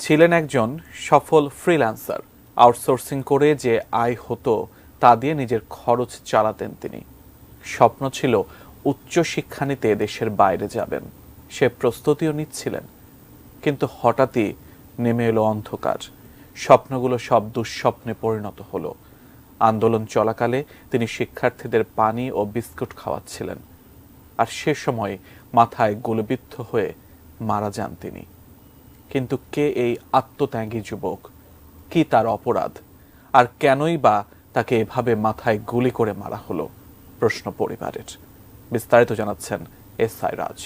ছিলেন একজন সফল ফ্রিল্যান্সার। আউটসোর্সিং করে যে আয় হতো তা দিয়ে নিজের খরচ চালাতেন তিনি। স্বপ্ন ছিল উচ্চশিক্ষা নিতে দেশের বাইরে যাবেন, সে প্রস্তুতিও নিচ্ছিলেন। কিন্তু হঠাৎই নেমে এলো অন্ধকার। স্বপ্নগুলো সব দুঃস্বপ্নে পরিণত হলো। আন্দোলন চলাকালে তিনি শিক্ষার্থীদের পানি ও বিস্কুট খাওয়াচ্ছিলেন, আর সে সময় মাথায় গুলিবিদ্ধ হয়ে মারা যান তিনি। কিন্তু কে এই আত্মত্যাগী যুবক, কি তার অপরাধ, আর কেনই বা তাকে এভাবে মাথায় গুলি করে মারা হলো? প্রশ্ন পরিবারের। বিস্তারিত জানাচ্ছেন এসআই রাজ।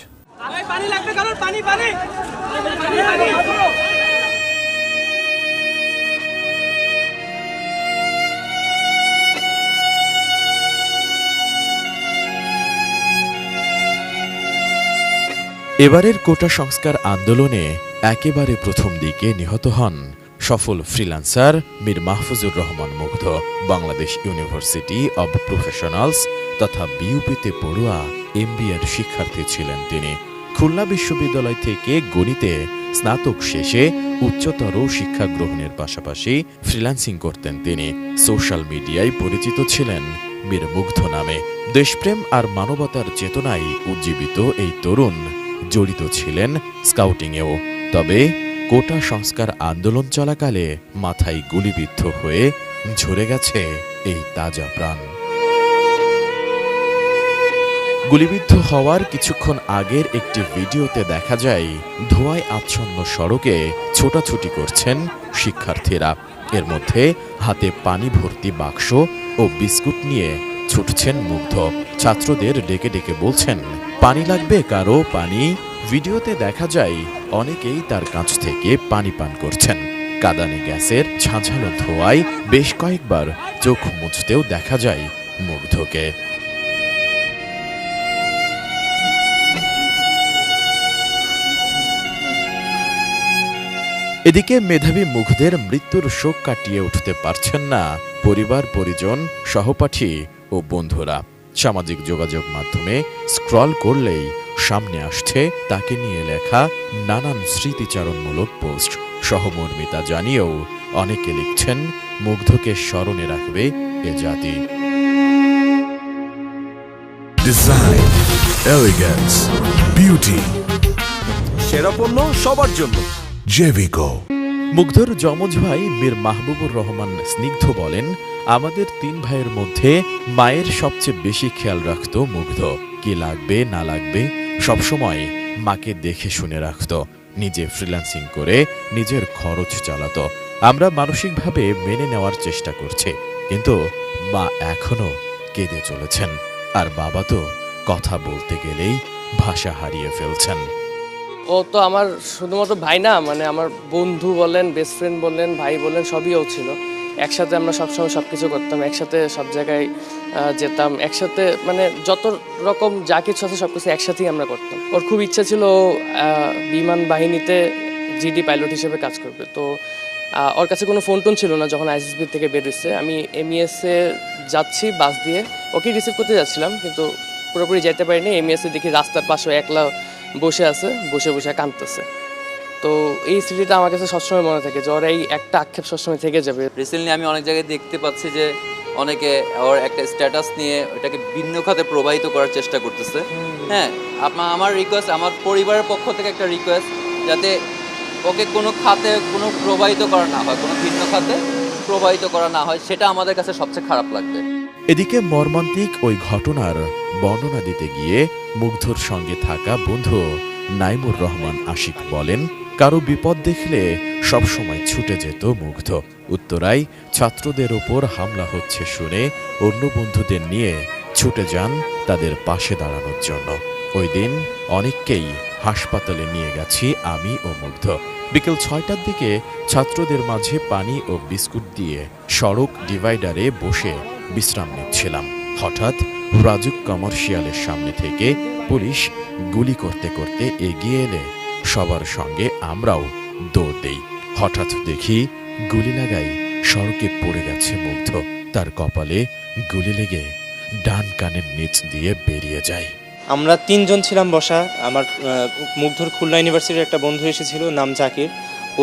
এবারের কোটা সংস্কার আন্দোলনে একেবারে প্রথম দিকে নিহত হন সফল ফ্রিল্যান্সার মীর মাহফুজুর রহমান মুগ্ধ। বাংলাদেশ ইউনিভার্সিটি অব প্রফেশনালস তথা বিইউপিতে পড়ুয়া এমবিএর শিক্ষার্থী ছিলেন তিনি। খুলনা বিশ্ববিদ্যালয় থেকে গণিতে স্নাতক শেষে উচ্চতর শিক্ষা গ্রহণের পাশাপাশি ফ্রিল্যান্সিং করতেন তিনি। সোশ্যাল মিডিয়ায় পরিচিত ছিলেন মীর মুগ্ধ নামে। দেশপ্রেম আর মানবতার চেতনায় উজ্জীবিত এই তরুণ জড়িত ছিলেন স্কাউটিংয়েও। তবে কোটা সংস্কার আন্দোলন চলাকালে মাথায় গুলিবিদ্ধ হয়ে ঝরে গেছে এই তাজা প্রাণ। গুলিবিদ্ধ হওয়ার কিছুক্ষণ আগের একটি ভিডিওতে দেখা যায় ধোঁয়ায় আচ্ছন্ন সড়কে ছোটাছুটি করছেন শিক্ষার্থীরা। এর মধ্যে হাতে পানি ভর্তি বাক্স ও বিস্কুট নিয়ে ছুটছেন মুগ্ধ। ছাত্রদের ডেকে ডেকে বলছেন, পানি লাগবে কারো, পানি। ভিডিওতে দেখা যায় অনেকেই তার কাছ থেকে পানি পান করছেন। কাঁদানে গ্যাসের ঝাঁঝালো ধোঁয়ায় বেশ কয়েকবার চোখ মুছতেও দেখা যায় মুগ্ধকে। এদিকে মেধাবী মুগ্ধের মৃত্যুর শোক কাটিয়ে উঠতে পারছেন না পরিবার, পরিজন, সহপাঠী ও বন্ধুরা। সামাজিক যোগাযোগ মাধ্যমে স্ক্রল করলেই সামনে আসছে তাকে নিয়ে লেখা নানান স্মৃতিচারণমূলক পোস্ট। সহমর্মিতা জানিয়েও অনেকে লিখছেন, মুগ্ধকে স্মরণে রাখবে এ জাতি। ডিজাইন, এলিগেন্স, বিউটি, সেরা পণ্য সবার জন্য জেভিকো। মুগ্ধর যমজ ভাই মীর মাহবুবুর রহমান স্নিগ্ধ বলেন, আমাদের 3 ভাইয়ের মধ্যে মায়ের সবচেয়ে বেশি খেয়াল রাখত মুগ্ধ। কি লাগবে না লাগবে সবসময় মাকে দেখে শুনে রাখত। নিজে ফ্রিল্যান্সিং করে নিজের খরচ চালাত। আমরা মানসিকভাবে মেনে নেওয়ার চেষ্টা করছি, কিন্তু মা এখনো কেঁদে চলেছেন। আর বাবা তো কথা বলতে গেলেই ভাষা হারিয়ে ফেলছেন। ও তো আমার শুধুমাত্র ভাই না, মানে আমার বন্ধু বলেন, বেস্ট ফ্রেন্ড বলেন, ভাই বলেন, সবই ও ছিল। একসাথে আমরা সবসময় সব কিছু করতাম, একসাথে সব জায়গায় যেতাম, একসাথে মানে যত রকম যা কিছু আছে সব কিছু একসাথেই আমরা করতাম। ওর খুব ইচ্ছা ছিল বিমান বাহিনীতে জিডি পাইলট হিসেবে কাজ করবে। তো ওর কাছে কোনো ফোন টোন ছিল না যখন আইএসবি থেকে বের হয়েছে। আমি এমইএসে যাচ্ছি বাস দিয়ে, ওকে রিসিভ করতে যাচ্ছিলাম, কিন্তু পুরোপুরি যেতে পারিনি। এমইএসে দেখি রাস্তার পাশে একলা বসে আছে, বসে বসে কাঁদতেছে। তো এই স্মৃতিটা আমার কাছে সবসময় মনে থাকে, যে ওর এই একটা আক্ষেপ সবসময় থেকে যাবে। রিসেন্টলি আমি অনেক জায়গায় দেখতে পাচ্ছি যে অনেকে ওর একটা স্ট্যাটাস নিয়ে ওটাকে ভিন্ন খাতে প্রবাহিত করার চেষ্টা করতেছে। হ্যাঁ, আমার রিকোয়েস্ট, আমার পরিবারের পক্ষ থেকে একটা রিকোয়েস্ট, যাতে ওকে কোনো খাতে কোনো প্রবাহিত করা না হয়, কোনো ভিন্ন খাতে প্রবাহিত করা না হয়, সেটা আমাদের কাছে সবচেয়ে খারাপ লাগবে। এদিকে মর্মান্তিক ওই ঘটনার বর্ণনা দিতে গিয়ে মুগ্ধর সঙ্গে থাকা বন্ধু নাইমুর রহমান আশিক বলেন, কারো বিপদ দেখলে সবসময় ছুটে যেত মুগ্ধ। উত্তরায় ছাত্রদের ওপর হামলা হচ্ছে শুনে অন্য বন্ধুদের নিয়ে ছুটে যান তাদের পাশে দাঁড়ানোর জন্য। ওই দিন অনেককেই হাসপাতালে নিয়ে গেছি আমি ও মুগ্ধ। বিকেল 6টার দিকে ছাত্রদের মাঝে পানি ও বিস্কুট দিয়ে সড়ক ডিভাইডারে বসে বিশ্রাম নিচ্ছিলাম। হঠাৎ রাজুক কমার্শিয়ালের সামনে থেকে পুলিশ গুলি করতে করতে এগিয়ে এলে সবার সঙ্গে আমরাও দৌড় দেই। হঠাৎ দেখি গুলি লাগাই সড়কে পড়ে গেছে মুগ্ধ। তার কপালে গুলি লেগে ডান কানের নিচ দিয়ে বেরিয়ে যায়। আমরা 3 জন ছিলাম বসা। আমার মুগ্ধর খুলনা ইউনিভার্সিটির একটা বন্ধু এসেছিল, নাম জাকির।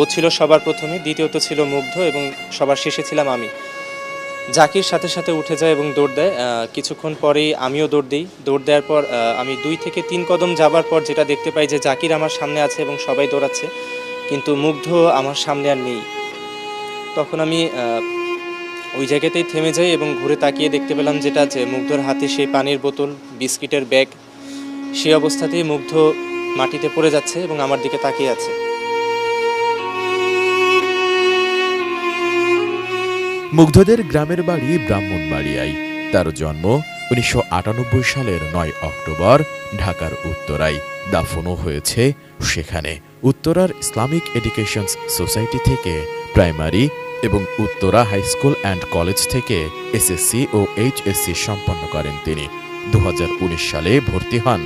ও ছিল সবার প্রথমে, দ্বিতীয়ত ছিল মুগ্ধ এবং সবার শেষে ছিলাম আমি। জাকির সাথে সাথে উঠে যায় এবং দৌড় দেয়। কিছুক্ষণ পরেই আমিও দৌড় দিই। দৌড় দেওয়ার পর আমি 2 থেকে 3 কদম যাবার পর যেটা দেখতে পাই যে জাকির আমার সামনে আছে এবং সবাই দৌড়াচ্ছে, কিন্তু মুগ্ধ আমার সামনে আর নেই। তখন আমি ওই জায়গাতেই থেমে যাই এবং ঘুরে তাকিয়ে দেখতে পেলাম যেটা যে মুগ্ধর হাতে সেই পানির বোতল, বিস্কিটের ব্যাগ, সেই অবস্থাতেই মুগ্ধ মাটিতে পড়ে যাচ্ছে এবং আমার দিকে তাকিয়ে আছে। মুগ্ধদের গ্রামের বাড়ি ব্রাহ্মণবাড়িয়ায়। তার জন্ম 1998 সালের 9 অক্টোবর ঢাকার উত্তরায়। দাফনও হয়েছে সেখানে। উত্তরার ইসলামিক এডুকেশন সোসাইটি থেকে প্রাইমারি এবং Uttara high school and college থেকে এসএসসি ও এইচএসসি সম্পন্ন করেন তিনি। 2019 সালে ভর্তি হন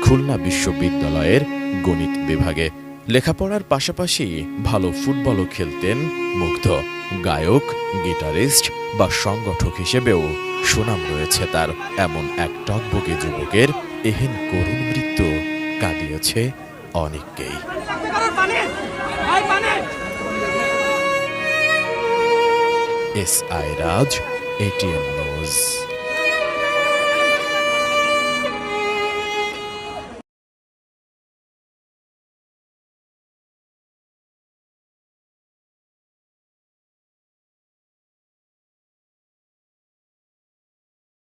খুলনা বিশ্ববিদ্যালয়ের গণিত বিভাগে। লেখাপড়ার পাশাপাশি ভালো ফুটবলও খেলতেন মুগ্ধ। গায়ক, গিটারিস্ট বা সংগঠক হিসেবেও সুনাম রয়েছে তার। এমন এক টকবকে যুবকের এহেন করুণ মৃত্যু কাঁদিয়েছে অনেককেই। S I Raj, ATN news.